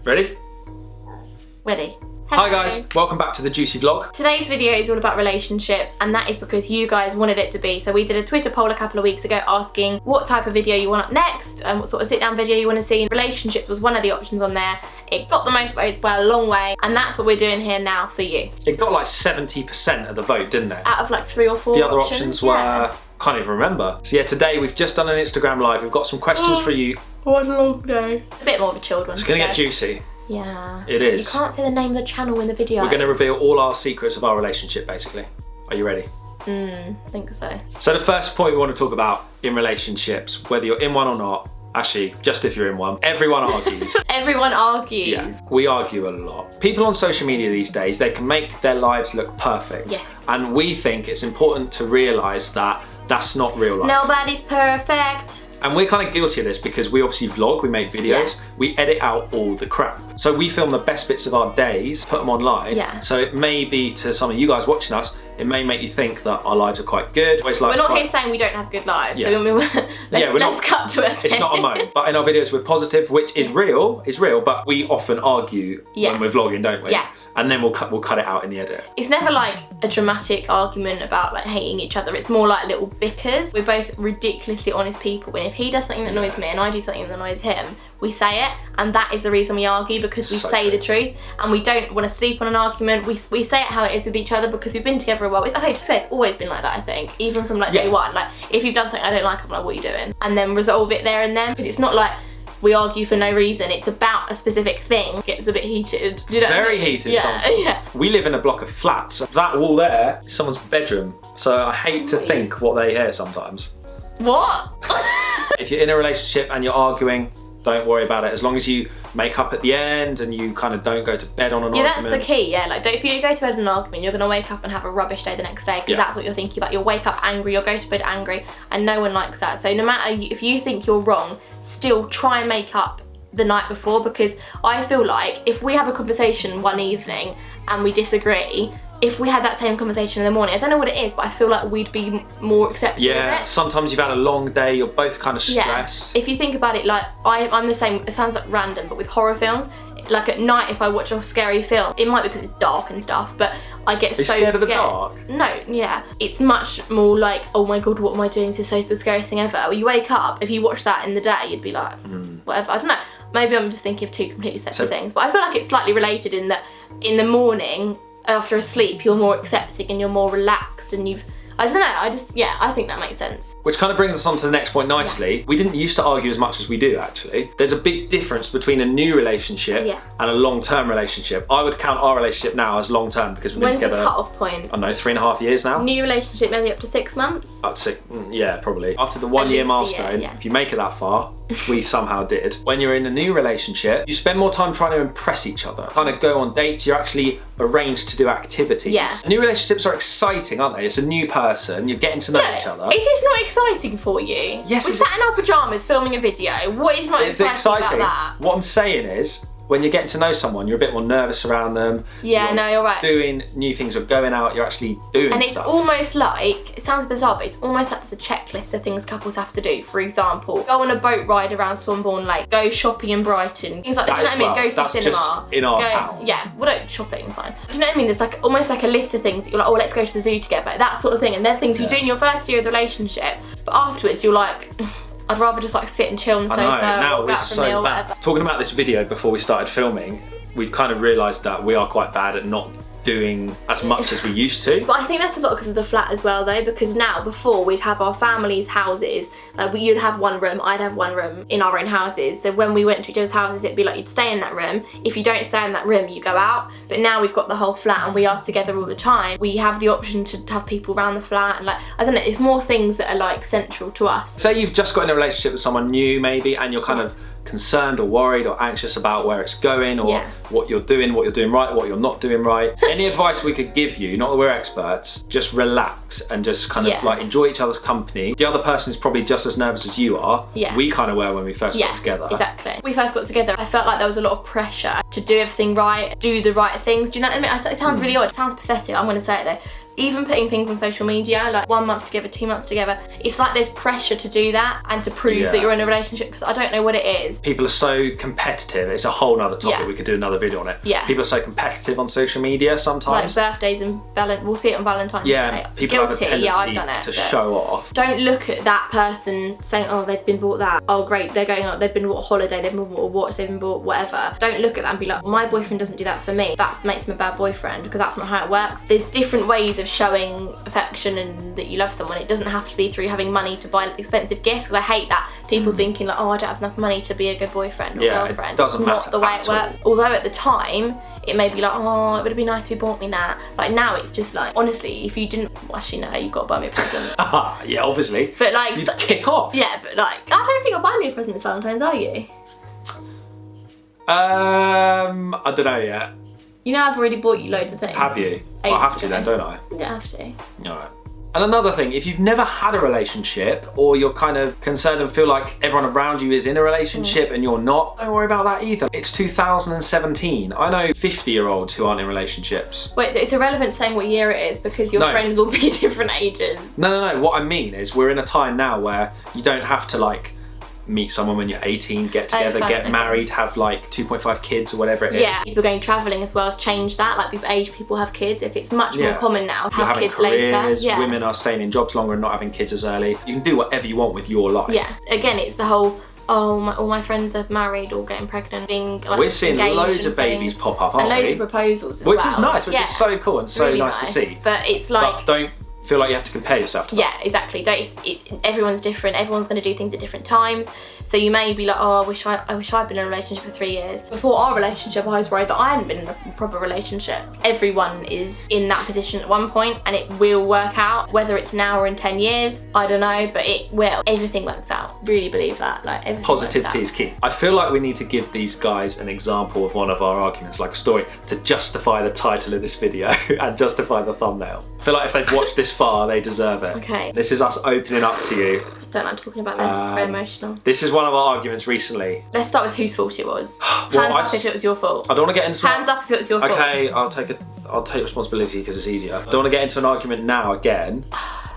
Ready? Ready. Hello. Hi guys, welcome back to the Juicy Vlog. Today's video is all about relationships, and that is because you guys wanted it to be. So we did a Twitter poll a couple of weeks ago asking what type of video you want up next and what sort of sit down video you want to see. Relationships was one of the options on there. It got the most votes by a long way, and that's what we're doing here now for you. It got like 70% of the vote, didn't it? Out of like 3 or 4 The other options were, can't even remember. So yeah, today we've just done an Instagram live. We've got some questions for you. What a long day. A bit more of a chilled one. It's gonna get juicy. Yeah. It is. You can't say the name of the channel in the video. We're going to reveal all our secrets of our relationship, basically. Are you ready? I think so. So the first point we want to talk about in relationships, whether you're in one or not, actually, just if you're in one, everyone argues. Everyone argues. Yeah, we argue a lot. People on social media these days, they can make their lives look perfect. Yes. And we think it's important to realise that that's not real life. Nobody's perfect. And we're kind of guilty of this because we obviously vlog, we make videos, we edit out all the crap. So we film the best bits of our days, put them online. Yeah. So it may be to some of you guys watching us, it may make you think that our lives are quite good. Like we're not here saying we don't have good lives. Yeah. So let's cut to it. It's not a moan. But in our videos we're positive, which is real, but we often argue when we're vlogging, don't we? Yeah. And then we'll cut it out in the edit. It's never like a dramatic argument about like hating each other. It's more like little bickers. We're both ridiculously honest people, and if he does something that annoys me and I do something that annoys him, we say it, and that is the reason we argue, because we say the truth and we don't want to sleep on an argument. We say it how it is with each other because we've been together a while. Okay, to be fair, it's always been like that, I think, even from like day one. Like if you've done something I don't like, I'm like, what are you doing? And then resolve it there and then, because it's not like we argue for no reason. It's about a specific thing. It gets a bit heated. Do you know what I mean? Heated sometimes. Yeah. We live in a block of flats. That wall there is someone's bedroom. So I hate to think what they hear sometimes. What? If you're in a relationship and you're arguing, don't worry about it. As long as you make up at the end and you kind of don't go to bed on an argument. Yeah, that's the key, yeah. Like, if you go to bed on an argument, you're going to wake up and have a rubbish day the next day, because that's what you're thinking about. You'll wake up angry, you'll go to bed angry, and no one likes that. So no matter if you think you're wrong, still try and make up the night before, because I feel like if we have a conversation one evening and we disagree, if we had that same conversation in the morning, I don't know what it is, but I feel like we'd be more accepting of it. Yeah, sometimes you've had a long day, you're both kind of stressed. Yeah. If you think about it, like I'm the same, it sounds like random, but with horror films, like at night if I watch a scary film, it might be because it's dark and stuff, but I get so scared. Of the dark? No, yeah. It's much more like, oh my god, what am I doing? This is so the scariest thing ever. When you wake up, if you watch that in the day, you'd be like, whatever. I don't know. Maybe I'm just thinking of two completely separate things, but I feel like it's slightly related in that in the morning, after a sleep, you're more accepting and you're more relaxed, and I don't know, I think that makes sense. Which kind of brings us on to the next point nicely. Yeah. We didn't used to argue as much as we do, actually. There's a big difference between a new relationship and a long-term relationship. I would count our relationship now as long-term because we've been together. When's the cut-off point? I don't know, 3.5 years now. New relationship maybe up to 6 months? I'd say, yeah, probably. After the 1 year milestone, if you make it that far, which we somehow did, when you're in a new relationship, you spend more time trying to impress each other. Kind of go on dates, you're actually arranged to do activities. Yeah. New relationships are exciting, aren't they? It's a new person, you're getting to know each other. Is this not exciting for you? Yes. We sat in our pyjamas filming a video. What is not exciting about that? What I'm saying is, when you're getting to know someone, you're a bit more nervous around them. Yeah, no, you're right. Doing new things or going out, you're actually doing stuff. And it's almost like, it sounds bizarre, but it's almost like there's a checklist of things couples have to do. For example, go on a boat ride around Swanbourne Lake, go shopping in Brighton, things like that. Do you know what I mean? Go to the cinema. Just in our town. Yeah, well, no, shopping, fine. Do you know what I mean? There's like almost like a list of things that you're like, oh, let's go to the zoo together, that sort of thing. And they're things you do in your first year of the relationship, but afterwards you're like, I'd rather just like sit and chill on the sofa. I know, now or we're so bad. Talking about this video before we started filming, we've kind of realised that we are quite bad at not doing as much as we used to. But I think that's a lot because of the flat as well though, because now before we'd have our families' houses, like you'd have one room, I'd have one room in our own houses. So when we went to each other's houses, it'd be like you'd stay in that room. If you don't stay in that room, you go out. But now we've got the whole flat and we are together all the time. We have the option to have people around the flat, and like, I don't know, it's more things that are like central to us. Say you've just got in a relationship with someone new maybe, and you're kind of concerned or worried or anxious about where it's going, or what you're doing right, what you're not doing right. Any advice we could give you, not that we're experts, just relax and just kind of like enjoy each other's company. The other person is probably just as nervous as you are. We kind of were when we first got together. Exactly. When we first got together, I felt like there was a lot of pressure to do everything right, do the right things. Do you know what I mean? It sounds really odd, it sounds pathetic, I'm going to say it though. even putting things on social media, like 1 month together, 2 months together, it's like there's pressure to do that and to prove that you're in a relationship, because I don't know what it is. People are so competitive. It's a whole nother topic. We could do another video on it. People are so competitive on social media sometimes. Like birthdays and we'll see it on Valentine's Day. People have a tendency to show off. Don't look at that person saying, oh, they've been bought that. Oh, great, they're going out. They've been bought a holiday. They've been bought a watch. They've been bought whatever. Don't look at that and be like, well, my boyfriend doesn't do that for me. That makes him a bad boyfriend, because that's not how it works. There's different ways of showing affection and that you love someone. It doesn't have to be through having money to buy expensive gifts, because I hate that. People thinking like, oh, I don't have enough money to be a good boyfriend or girlfriend. It doesn't matter. It's not the way it works. Although at the time, it may be like, oh, it would have been nice if you bought me that. Like now it's just like, honestly, if you didn't, well, actually no, you've got to buy me a present. Yeah, obviously. But like, you'd kick off. Yeah, but like, I don't think you'll buy me a present this Valentine's, are you? I don't know yet. You know I've already bought you loads of things. Have you? Well, I have to then, don't I? You don't have to. Alright. And another thing, if you've never had a relationship, or you're kind of concerned and feel like everyone around you is in a relationship and you're not, don't worry about that either. It's 2017. I know 50-year-olds who aren't in relationships. Wait, it's irrelevant saying what year it is, because your friends will be different ages. No. What I mean is we're in a time now where you don't have to like meet someone when you're 18, get together, get married, have like 2.5 kids or whatever it is. Yeah, people going travelling as well has changed that. Like with age, people have kids. If it's much more common now, have kids careers, later. Women are staying in jobs longer and not having kids as early. You can do whatever you want with your life. Yeah, again, it's the whole, oh, all my friends are married or getting pregnant, being like, we're seeing loads of babies pop up, aren't we? And loads of proposals as which is nice, which is so cool and so really nice to see. But it's like, but don't feel like you have to compare yourself to that. Yeah, exactly. Everyone's different. Everyone's going to do things at different times. So you may be like, oh, I wish I'd been in a relationship for 3 years. Before our relationship, I was worried that I hadn't been in a proper relationship. Everyone is in that position at one point, and it will work out. Whether it's now or in 10 years, I don't know, but it will. Everything works out. Really believe that. Like, everything positivity is key. I feel like we need to give these guys an example of one of our arguments, like a story, to justify the title of this video and justify the thumbnail. I feel like if they've watched this far, they deserve it. Okay. This is us opening up to you. I don't like talking about this. It's very emotional. This is one of our arguments recently. Let's start with whose fault it was. Hands up if it was your fault. I don't want to get into Hands up if it was your fault. Okay, I'll take responsibility because it's easier. I don't want to get into an argument now again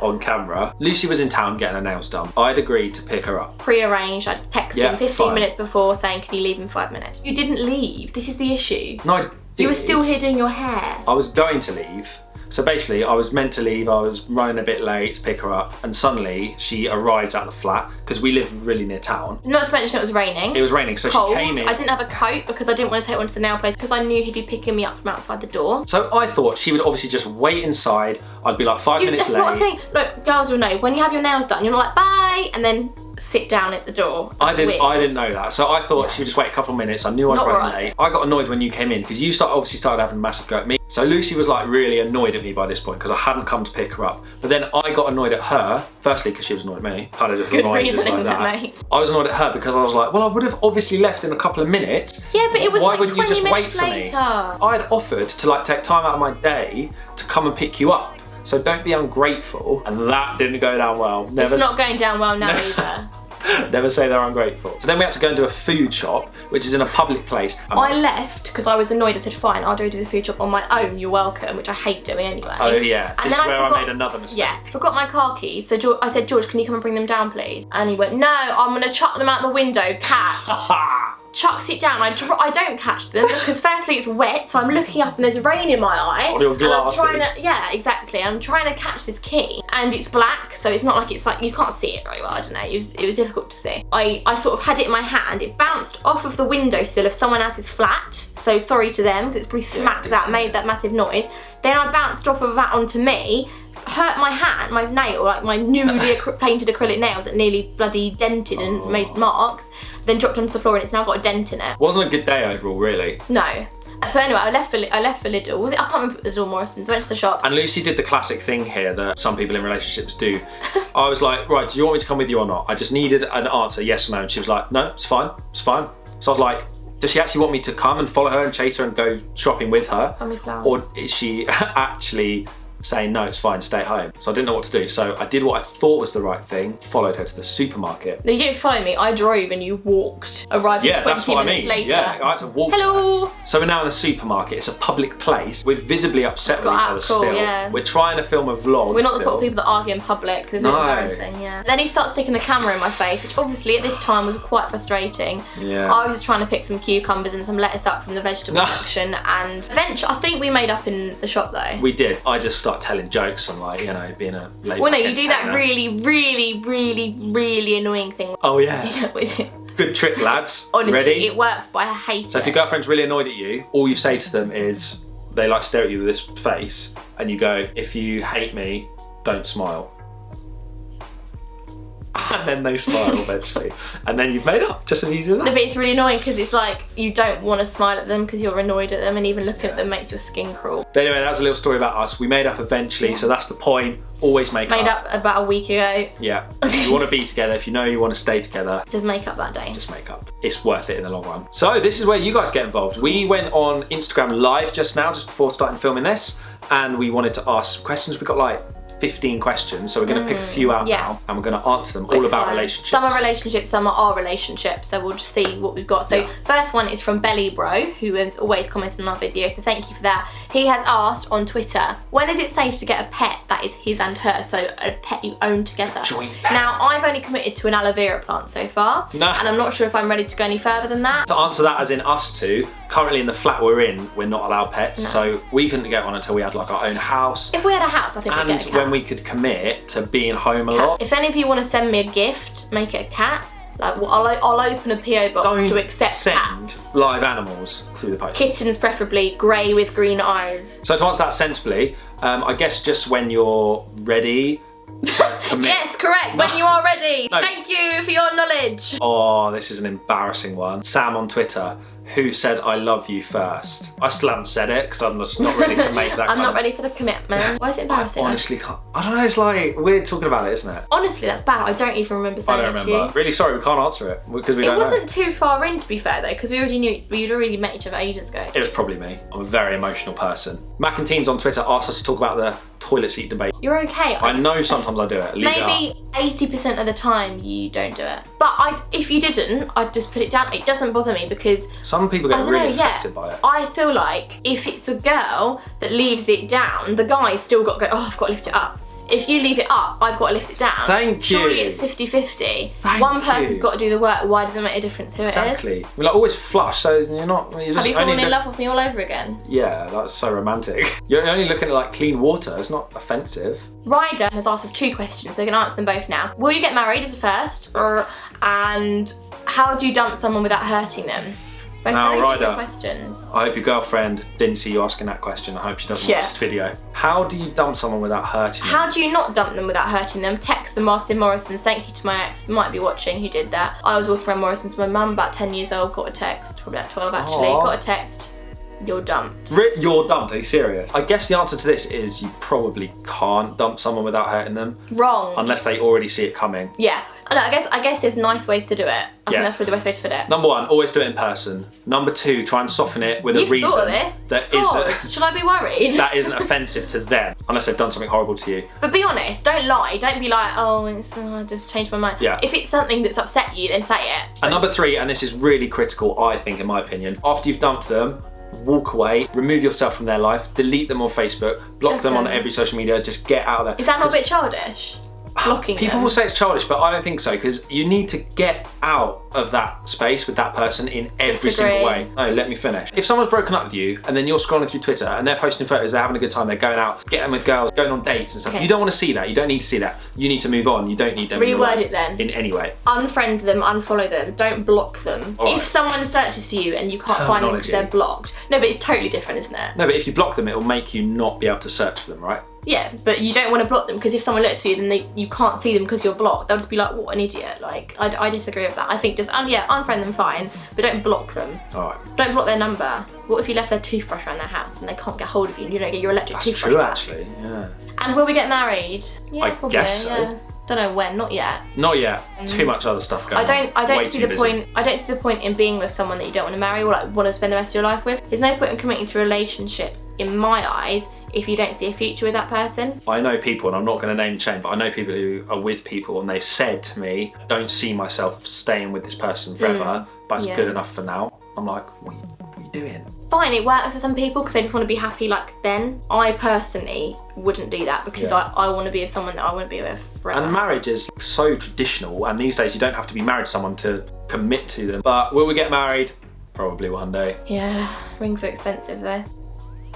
on camera. Lucy was in town getting her nails done. I'd agreed to pick her up. Pre-arranged. I'd texted him 15 minutes before saying, can you leave in 5 minutes? You didn't leave. This is the issue. No, I did. You were still here doing your hair. I was going to leave. So basically, I was meant to leave, I was running a bit late to pick her up, and suddenly she arrives at the flat, because we live really near town. Not to mention it was raining. It was raining, so cold. She came in. I didn't have a coat because I didn't want to take one to the nail place, because I knew he'd be picking me up from outside the door. So I thought she would obviously just wait inside, I'd be like 5 minutes late. That's what I'm saying. Look, girls will know, when you have your nails done, you're not like, bye, and then sit down at the door. I didn't know that, so I thought she would just wait a couple of minutes. I knew I was running late. I got annoyed when you came in because you obviously started having a massive go at me. So Lucy was like really annoyed at me by this point because I hadn't come to pick her up. But then I got annoyed at her, firstly because she was annoyed at me. Kind of just good reasoning like that. Mate. I was annoyed at her because I was like, well, I would have obviously left in a couple of minutes. Yeah, but it was why like wouldn't 20 you just wait minutes for later. me? I had offered to like take time out of my day to come and pick you up. So don't be ungrateful. And that didn't go down well. It's not going down well now either. Never say they're ungrateful. So then we had to go and do a food shop, which is in a public place. I left because I was annoyed. I said, fine, I'll go do the food shop on my own, you're welcome, which I hate doing anyway. Oh yeah, this is where I made another mistake. Yeah, forgot my car keys, so I said, George, can you come and bring them down, please? And he went, no, I'm gonna chuck them out the window, catch. Chucks it down. I don't catch them because firstly it's wet, so I'm looking up and there's rain in my eye. On your glasses. Yeah, exactly. I'm trying to catch this key, and it's black, so it's not like it's like you can't see it very well. I don't know. It was difficult to see. I sort of had it in my hand. It bounced off of the windowsill of someone else's flat. So sorry to them because it's probably smacked that, made that massive noise. Then I bounced off of that onto me. Hurt my hand, my nail, like my newly painted acrylic nails that nearly bloody dented and made marks, then dropped onto the floor and it's now got a dent in it. Wasn't a good day overall, really. No. So anyway, I left for Lidl. Was it? I can't remember if it was Lidl or Morrison's. I went to the shops. And Lucy did the classic thing here that some people in relationships do. I was like, right, do you want me to come with you or not? I just needed an answer, yes or no. And she was like, no, it's fine, it's fine. So I was like, does she actually want me to come and follow her and chase her and go shopping with her? Buy me flowers. Or is she actually saying no, it's fine, stay at home. So I didn't know what to do. So I did what I thought was the right thing, followed her to the supermarket. No, you didn't follow me, I drove and you walked, arriving 20 minutes later. Yeah, I had to walk. Hello! So we're now in the supermarket, it's a public place. We're visibly upset with each other still. Yeah. We're trying to film a vlog. We're not the sort of people that argue in public, because it's embarrassing, yeah. Then he starts sticking the camera in my face, which obviously at this time was quite frustrating. Yeah. I was just trying to pick some cucumbers and some lettuce up from the vegetable section, and eventually, I think we made up in the shop though. We did. I just start telling jokes and like, you know, being a late. Well, no, you do that really, really, really, really annoying thing. Oh yeah. Good trick, lads. Honestly, ready? It works, but I hate it. So if your girlfriend's really annoyed at you, all you say to them is, they like stare at you with this face, and you go, if you hate me, don't smile. And then they smile eventually. And then you've made up, just as easy as that. No, but it's really annoying because it's like, you don't want to smile at them because you're annoyed at them, and even looking at them makes your skin crawl. But anyway, that was a little story about us. We made up eventually, so that's the point. Always make up. Made up about a week ago. Yeah. If you want to be together, if you know you want to stay together, just make up that day. Just make up. It's worth it in the long run. So this is where you guys get involved. We went on Instagram Live just now, just before starting filming this, and we wanted to ask questions. We got like 15 questions, so we're going to pick a few out now, and we're going to answer them all about relationships. Some are relationships, some are our relationships, so we'll just see what we've got. So first one is from Belly Bro, who has always commented on our video, so thank you for that. He has asked on Twitter, when is it safe to get a pet that is his and her, so a pet you own together? A joint pet. Now, I've only committed to an aloe vera plant so far, and I'm not sure if I'm ready to go any further than that. To answer that as in us two, currently in the flat we're in, we're not allowed pets, so we couldn't get one until we had like our own house. If we had a house, I think we'd get a cat. And when we could commit to being home a lot. If any of you want to send me a gift, make it a cat. Like, well, I'll open a PO box to accept cats. Live animals through the post. Kittens, preferably grey with green eyes. So to answer that sensibly, I guess just when you're ready to commit. Yes, correct. When you are ready. No. Thank you for your knowledge. Oh, this is an embarrassing one. Sam on Twitter, who said I love you first. I still haven't said it because I'm just not ready to make that I'm not ready for the commitment. Why is it embarrassing? I honestly can't. I don't know, it's like weird talking about it, isn't it? Honestly, that's bad. I don't even remember saying it to you. Really sorry, we can't answer it because we don't know. It wasn't too far in, to be fair, though, because we already knew, we'd already met each other ages ago. It was probably me. I'm a very emotional person. Mac and Teens on Twitter asked us to talk about the toilet seat debate. You're okay. I know sometimes I do it. Maybe 80% of the time you don't do it. But if you didn't, I'd just put it down. It doesn't bother me because some people get really affected by it. I feel like if it's a girl that leaves it down, the guy's still got to go, oh, I've got to lift it up. If you leave it up, I've got to lift it down. Thank you. Surely it's 50-50. One person's got to do the work. Why does it make a difference who it is? Exactly. We're like always flush, so you're not. Have you fallen in love with me all over again? Yeah, that's so romantic. You're only looking at like clean water. It's not offensive. Ryder has asked us 2 questions, so we can answer them both now. Will you get married as a first, and how do you dump someone without hurting them? Both very different questions. I hope your girlfriend didn't see you asking that question. I hope she doesn't watch this video. How do you dump someone without hurting them? How do you not dump them without hurting them? Text them whilst in Morrison's. Thank you to my ex, might be watching, who did that. I was walking around Morrison's with my mum, about 10 years old, got a text, probably about 12 actually, got a text. You're dumped. You're dumped, are you serious? I guess the answer to this is you probably can't dump someone without hurting them. Wrong. Unless they already see it coming. Yeah. I guess there's nice ways to do it. I think that's probably the best way to put it. Number 1, always do it in person. Number 2, try and soften it with a reason thought of this? that isn't. Should I be worried? That isn't offensive to them, unless they've done something horrible to you. But be honest, don't lie. Don't be like, oh, I just changed my mind. Yeah. If it's something that's upset you, then say it. And number 3, and this is really critical, I think, in my opinion, after you've dumped them, walk away, remove yourself from their life, delete them on Facebook, block them on every social media, just get out of there. Is that not a bit childish? Blocking People will say it's childish, but I don't think so, because you need to get out of that space with that person in every single way. No, let me finish. If someone's broken up with you and then you're scrolling through Twitter and they're posting photos, they're having a good time, they're going out, getting with girls, going on dates and stuff, you don't want to see that. You don't need to see that. You need to move on. You don't need them. Reword it then. In any way. Unfriend them, unfollow them. Don't block them. If someone searches for you and you can't find them because they're blocked. No, but it's totally different, isn't it? No, but if you block them, it will make you not be able to search for them, right? Yeah, but you don't want to block them because if someone looks for you, then you can't see them because you're blocked. They'll just be like, what an idiot. Like, I disagree with that. I think just, unfriend them, fine, but don't block them. Alright. Don't block their number. What if you left their toothbrush around their house and they can't get hold of you and you don't get your electric toothbrush back? That's true, actually, yeah. And will we get married? Yeah, I guess so. Yeah. Don't know when, not yet. Not yet. Too much other stuff going on. I don't see the point. I don't see the point in being with someone that you don't want to marry or like want to spend the rest of your life with. There's no point in committing to a relationship, in my eyes, if you don't see a future with that person. I know people, and I'm not going to name and shame, but I know people who are with people and they've said to me, I don't see myself staying with this person forever, but it's good enough for now. I'm like, what are you doing? Fine, it works for some people because they just want to be happy like then. I personally wouldn't do that because I want to be with someone that I want to be with forever. And marriage is so traditional, and these days you don't have to be married to someone to commit to them. But will we get married? Probably one day. Yeah, rings are expensive though.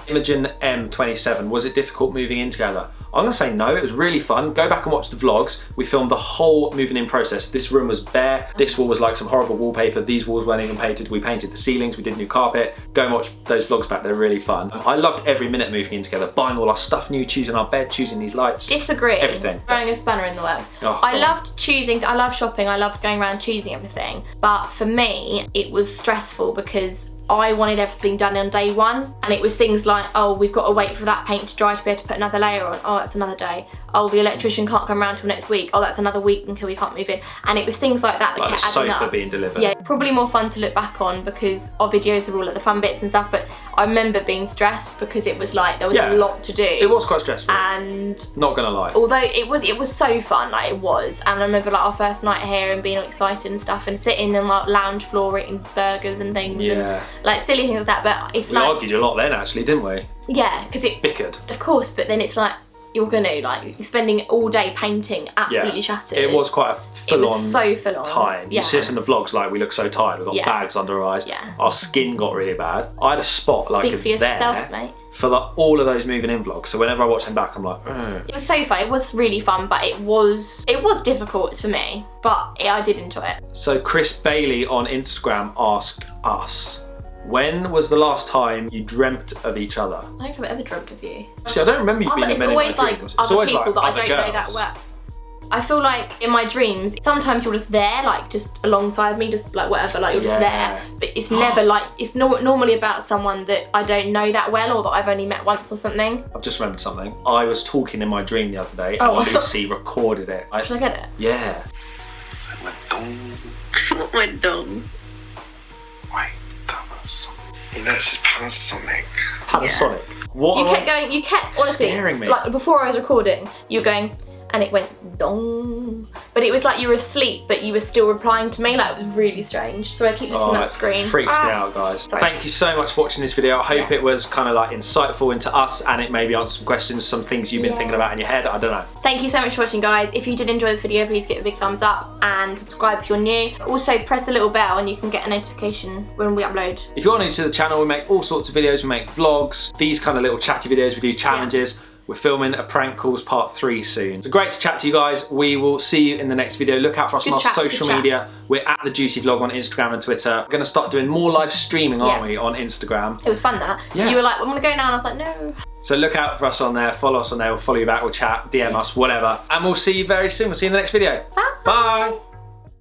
Imogen M27, was it difficult moving in together? I'm gonna say no, it was really fun. Go back and watch the vlogs. We filmed the whole moving in process. This room was bare. This wall was like some horrible wallpaper. These walls weren't even painted. We painted the ceilings, we did new carpet. Go and watch those vlogs back, they're really fun. I loved every minute moving in together, buying all our stuff new, choosing our bed, choosing these lights. Disagree. Everything. Throwing a spanner in the works. Oh, I loved choosing, I love shopping, I loved going around choosing everything. But for me, it was stressful because I wanted everything done on day one, and it was things like, oh, we've got to wait for that paint to dry to be able to put another layer on. Oh, that's another day. Oh, the electrician can't come around till next week. Oh, that's another week until we can't move in. And it was things like that that kept adding up. Sofa being delivered. Yeah, probably more fun to look back on because our videos are all at the fun bits and stuff, but I remember being stressed because it was like, there was a lot to do. It was quite stressful. And not gonna lie. Although it was so fun, like it was. And I remember like our first night here and being all excited and stuff and sitting in like lounge floor eating burgers and things and like silly things like that. But it's we argued a lot then actually, didn't we? Yeah, because it bickered. Of course, but then it's like you're gonna like spending all day painting, absolutely shattered. It was quite a full-on. It was so full-on time. You see us in the vlogs, like we look so tired. We've got bags under our eyes. Yeah. Our skin got really bad. I had a spot like Speak for yourself, there mate. for like, all of those moving in vlogs. So whenever I watch them back, I'm like, It was so fun. It was really fun, but it was difficult for me. But I did enjoy it. So Chris Bailey on Instagram asked us, when was the last time you dreamt of each other? I don't think I've ever dreamt of you. Actually, I don't remember you being in many of my dreams. It's always like other people that I don't know that well. I feel like in my dreams, sometimes you're just there, like just alongside me, just like whatever, like you're just there. But it's never like, it's normally about someone that I don't know that well or that I've only met once or something. I've just remembered something. I was talking in my dream the other day and Lucy recorded it. Should I get it? Yeah. My dong. My dong. Wait, that was... No, this is Panasonic. Panasonic. What? You kept honestly, scaring me. Like before I was recording, you were going, and it went dong. But it was like you were asleep, but you were still replying to me. Like it was really strange. So I keep looking at that screen. It freaks me out, guys. Sorry. Thank you so much for watching this video. I hope it was kind of like insightful into us, and it maybe answered some questions, some things you've been thinking about in your head. I don't know. Thank you so much for watching, guys. If you did enjoy this video, please give it a big thumbs up and subscribe if you're new. Also press the little bell and you can get a notification when we upload. If you're new to the channel, we make all sorts of videos. We make vlogs, these kind of little chatty videos. We do challenges. We're filming a prank calls part 3 soon. So great to chat to you guys. We will see you in the next video. Look out for us on our social media. We're at The Juicy Vlog on Instagram and Twitter. We're gonna start doing more live streaming, aren't we, on Instagram. It was fun that. You were like, I'm gonna go now, and I was like, no. So look out for us on there, follow us on there, we'll follow you back, we'll chat, DM us, whatever. And we'll see you very soon. We'll see you in the next video. Bye. Bye.